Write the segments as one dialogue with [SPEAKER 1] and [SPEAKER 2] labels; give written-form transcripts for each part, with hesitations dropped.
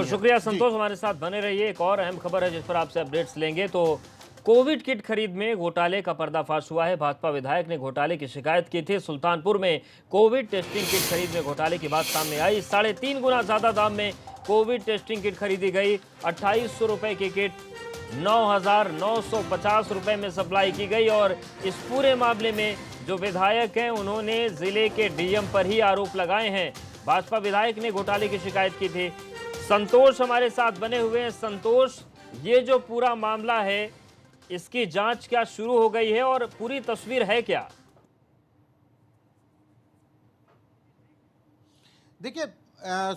[SPEAKER 1] बिल्कुल शुक्रिया संतोष, हमारे साथ बने रहिए। एक और अहम खबर है जिस पर आपसे अपडेट्स लेंगे। तो कोविड किट खरीद में घोटाले का पर्दाफाश हुआ है। भाजपा विधायक ने घोटाले की शिकायत की थी। सुल्तानपुर में कोविड टेस्टिंग किट खरीद में घोटाले की बात सामने आई। 3.5 गुना ज्यादा दाम में कोविड टेस्टिंग किट खरीदी गई। 2800 रुपए की किट 9,950 रुपए में सप्लाई की गई। और इस पूरे मामले में जो विधायक हैं उन्होंने जिले के डीएम पर ही आरोप लगाए हैं। भाजपा विधायक ने घोटाले की शिकायत की थी। संतोष हमारे साथ बने हुए हैं। संतोष, ये जो पूरा मामला है इसकी जांच क्या शुरू हो गई है और पूरी तस्वीर है क्या?
[SPEAKER 2] देखिए,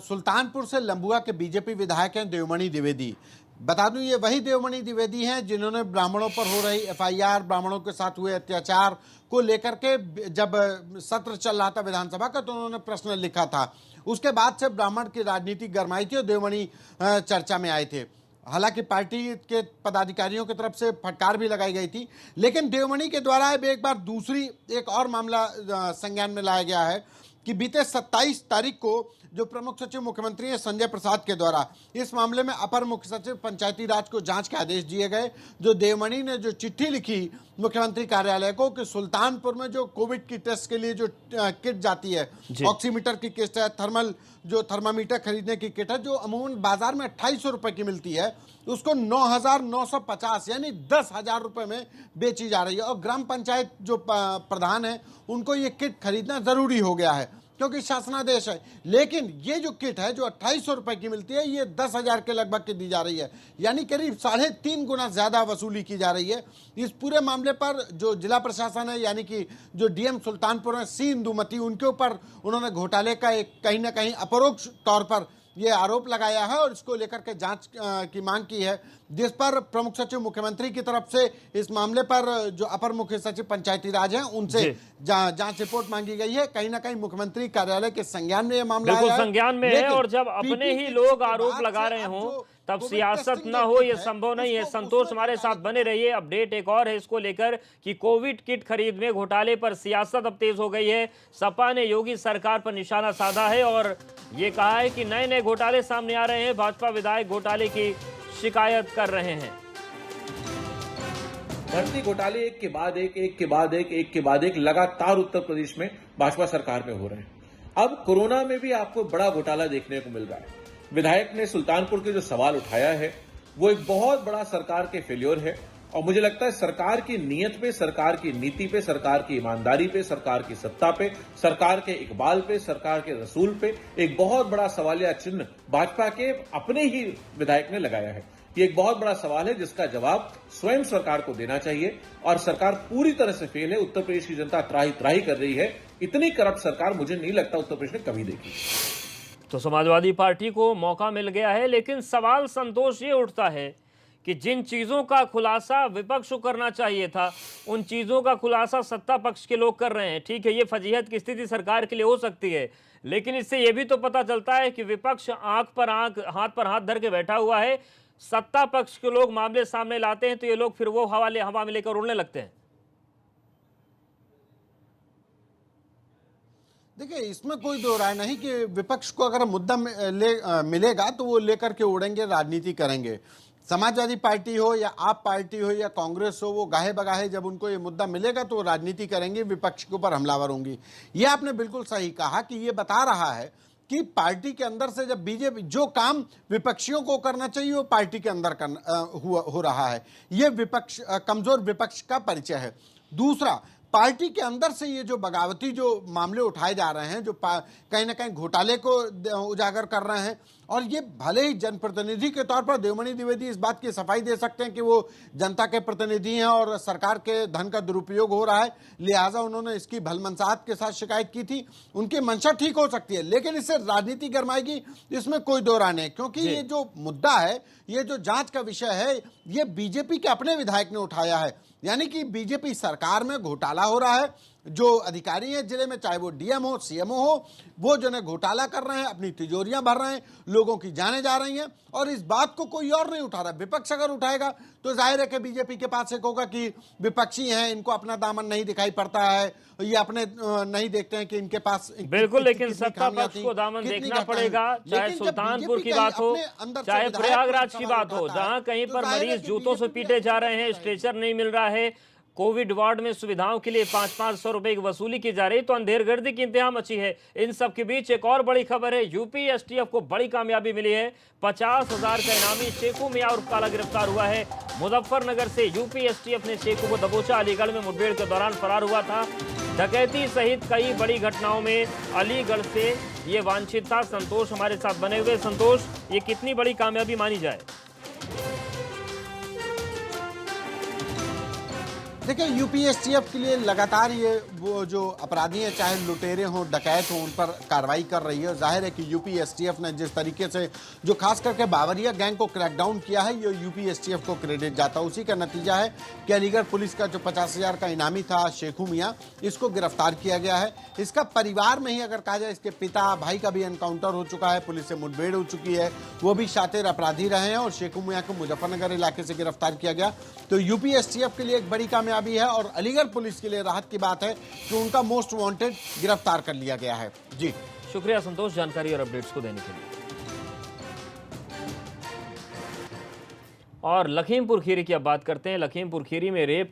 [SPEAKER 2] सुल्तानपुर से लंबुआ के बीजेपी विधायक हैं देवमणि द्विवेदी। बता दूं, ये वही देवमणि द्विवेदी हैं जिन्होंने ब्राह्मणों पर हो रही एफआईआर, ब्राह्मणों के साथ हुए अत्याचार को लेकर के जब सत्र चल रहा था विधानसभा का तो उन्होंने प्रश्न लिखा था। उसके बाद से ब्राह्मण की राजनीति गरमाई थी और देवमणि चर्चा में आए थे। हालांकि पार्टी के पदाधिकारियों की तरफ से फटकार भी लगाई गई थी, लेकिन देवमणि के द्वारा अब एक बार दूसरी एक और मामला संज्ञान में लाया गया है कि बीते 27 तारीख को जो प्रमुख सचिव मुख्यमंत्री हैं संजय प्रसाद के द्वारा इस मामले में अपर मुख्य सचिव पंचायती राज को जांच के आदेश दिए गए। जो देवमणि ने जो चिट्ठी लिखी मुख्यमंत्री कार्यालय को कि सुल्तानपुर में जो कोविड की टेस्ट के लिए जो किट जाती है, ऑक्सीमीटर की किट है, जो थर्मामीटर खरीदने की किट है, जो अमूमन बाजार में 2800 रुपए की मिलती है, उसको 9,950 यानी 10,000 रुपए में बेची जा रही है। और ग्राम पंचायत जो प्रधान है उनको ये किट खरीदना जरूरी हो गया है क्योंकि शासनादेश है। लेकिन ये जो किट है जो 2800 रुपए की मिलती है, ये 10,000 के लगभग की दी जा रही है, यानी करीब 3.5 गुना ज्यादा वसूली की जा रही है। इस पूरे मामले पर जो जिला प्रशासन है यानी कि जो डीएम सुल्तानपुर है सी इंदुमती, उनके ऊपर उन्होंने घोटाले का एक कहीं ना कहीं अपरोक्ष तौर पर ये आरोप लगाया है और इसको लेकर के जांच की मांग की है, जिस पर प्रमुख सचिव मुख्यमंत्री की तरफ से इस मामले पर जो अपर मुख्य सचिव पंचायती राज हैं उनसे जांच रिपोर्ट मांगी गई है। कहीं ना कहीं मुख्यमंत्री कार्यालय के संज्ञान में यह मामला
[SPEAKER 1] बिल्कुल संज्ञान में है। और जब अपने ही लोग आरोप लगा रहे हों तब सियासत ना हो, यह संभव नहीं है। संतोष हमारे साथ बने रहिए। अपडेट एक और है इसको लेकर कि कोविड किट खरीद में घोटाले पर सियासत अब तेज हो गई है। सपा ने योगी सरकार पर निशाना साधा है और ये कहा है कि नए नए घोटाले सामने आ रहे हैं। भाजपा विधायक घोटाले की शिकायत कर रहे हैं।
[SPEAKER 3] भर्ती घोटाले एक के बाद एक लगातार उत्तर प्रदेश में भाजपा सरकार में हो रहे हैं। अब कोरोना में भी आपको बड़ा घोटाला देखने को मिल रहा है। विधायक ने सुल्तानपुर के जो सवाल उठाया है वो एक बहुत बड़ा सरकार के फेल्योर है और मुझे लगता है सरकार की नीयत पे, सरकार की नीति पे, सरकार की ईमानदारी पे, सरकार की सत्ता पे, सरकार के इकबाल पे, सरकार के रसूल पे एक बहुत बड़ा सवालिया चिन्ह भाजपा के अपने ही विधायक ने लगाया है। ये एक बहुत बड़ा सवाल है जिसका जवाब स्वयं सरकार को देना चाहिए और सरकार पूरी तरह से फेल है। उत्तर प्रदेश की जनता त्राही त्राही कर रही है। इतनी करप्ट सरकार मुझे नहीं लगता उत्तर प्रदेश ने कभी देखी।
[SPEAKER 1] तो समाजवादी पार्टी को मौका मिल गया है, लेकिन सवाल संतोष ये उठता है कि जिन चीजों का खुलासा विपक्ष को करना चाहिए था उन चीजों का खुलासा सत्ता पक्ष के लोग कर रहे हैं। ठीक है, ये फजीहत की स्थिति सरकार के लिए हो सकती है, लेकिन इससे यह भी तो पता चलता है कि विपक्ष आंख पर आंख, हाथ पर हाथ धर के बैठा हुआ है। सत्ता पक्ष के लोग मामले सामने लाते हैं तो ये लोग फिर वो हवा में लेकर उड़ने लगते हैं।
[SPEAKER 2] देखिए, इसमें कोई दो राय नहीं कि विपक्ष को अगर मुद्दा मिलेगा तो वो लेकर के उड़ेंगे, राजनीति करेंगे। समाजवादी पार्टी हो या आप पार्टी हो या कांग्रेस हो, वो गाहे बगाहे जब उनको ये मुद्दा मिलेगा तो वो राजनीति करेंगे, विपक्ष के ऊपर हमलावर होंगी। ये आपने बिल्कुल सही कहा कि ये बता रहा है कि पार्टी के अंदर से जब बीजेपी जो काम विपक्षियों को करना चाहिए वो पार्टी के अंदर हो रहा है। ये विपक्ष, कमजोर विपक्ष का परिचय है। दूसरा, पार्टी के अंदर से ये जो बगावती जो मामले उठाए जा रहे हैं, जो कहीं ना कहीं घोटाले को उजागर कर रहे हैं, और ये भले ही जनप्रतिनिधि के तौर पर देवमणि द्विवेदी इस बात की सफाई दे सकते हैं कि वो जनता के प्रतिनिधि हैं और सरकार के धन का दुरुपयोग हो रहा है, लिहाजा उन्होंने इसकी भलमनसाहत के साथ शिकायत की थी। उनकी मंशा ठीक हो सकती है, लेकिन इससे राजनीति गरमाएगी इसमें कोई दो राय नहीं, क्योंकि ये जो मुद्दा है, ये जो जांच का विषय है, ये बीजेपी के अपने विधायक ने उठाया है। यानी कि बीजेपी सरकार में घोटाला हो रहा है, जो अधिकारी हैं जिले में, चाहे वो डीएम हो, सीएमओ हो, वो जो है घोटाला कर रहे हैं, अपनी तिजोरियां भर रहे हैं, लोगों की जाने जा रही हैं, और इस बात को कोई और नहीं उठा रहा। विपक्ष अगर उठाएगा तो जाहिर है कि बीजेपी के पास एक होगा कि विपक्षी हैं, इनको अपना दामन नहीं दिखाई पड़ता है, ये अपने नहीं देखते हैं कि इनके पास
[SPEAKER 1] बिल्कुल, लेकिन सत्ता पक्ष को दामन देखना पड़ेगा, चाहे सुल्तानपुर की बात हो, चाहे प्रयागराज की बात हो, जहां कहीं पर मरीज जूतों से पीटे जा रहे हैं, स्ट्रेचर नहीं मिल रहा है, कोविड वार्ड में सुविधाओं के लिए 500-500 रुपए की वसूली की जा रही, तो अंधेरगर्दी की इंतहा मची है। इन सब के बीच एक और बड़ी खबर है, यूपी एसटीएफ को बड़ी कामयाबी मिली है। 50,000 का इनामी शेखू मियां उर्फ काला गिरफ्तार हुआ है। मुजफ्फरनगर से यूपी एसटीएफ ने शेखू को दबोचा। अलीगढ़ में मुठभेड़ के दौरान फरार हुआ था। डकैती सहित कई बड़ी घटनाओं में अलीगढ़ से ये वांछित था। संतोष हमारे साथ बने हुए। संतोष, ये कितनी बड़ी कामयाबी मानी जाए?
[SPEAKER 2] देखिए, यूपी एसटीएफ के लिए लगातार ये वो जो अपराधी हैं, चाहे लुटेरे हों, डकैत हों, उन पर कार्रवाई कर रही है। जाहिर है कि यूपी एसटीएफ ने जिस तरीके से जो खास करके बावरिया गैंग को क्रैकडाउन किया है, ये यूपी एसटीएफ को क्रेडिट जाता है। उसी का नतीजा है कि अलीगढ़ पुलिस का जो 50,000 का इनामी था शेखू मियां, इसको गिरफ्तार किया गया है। इसका परिवार में ही अगर कहा जाए, इसके पिता भाई का भी एनकाउंटर हो चुका है, पुलिस से मुठभेड़ हो चुकी है, वो भी शातिर अपराधी रहे हैं, और शेखू मियां को मुजफ्फरनगर इलाके से गिरफ्तार किया गया। तो यूपी एसटीएफ के लिए एक बड़ी कामयाबी है, और अलीगढ़ पुलिस के लिए राहत की बात है कि उनका मोस्ट वांटेड गिरफ्तार कर लिया गया है। जी
[SPEAKER 1] शुक्रिया संतोष, जानकारी और अपडेट्स को देने के लिए। और लखीमपुर खीरी की अब बात करते हैं। लखीमपुर खीरी में रेप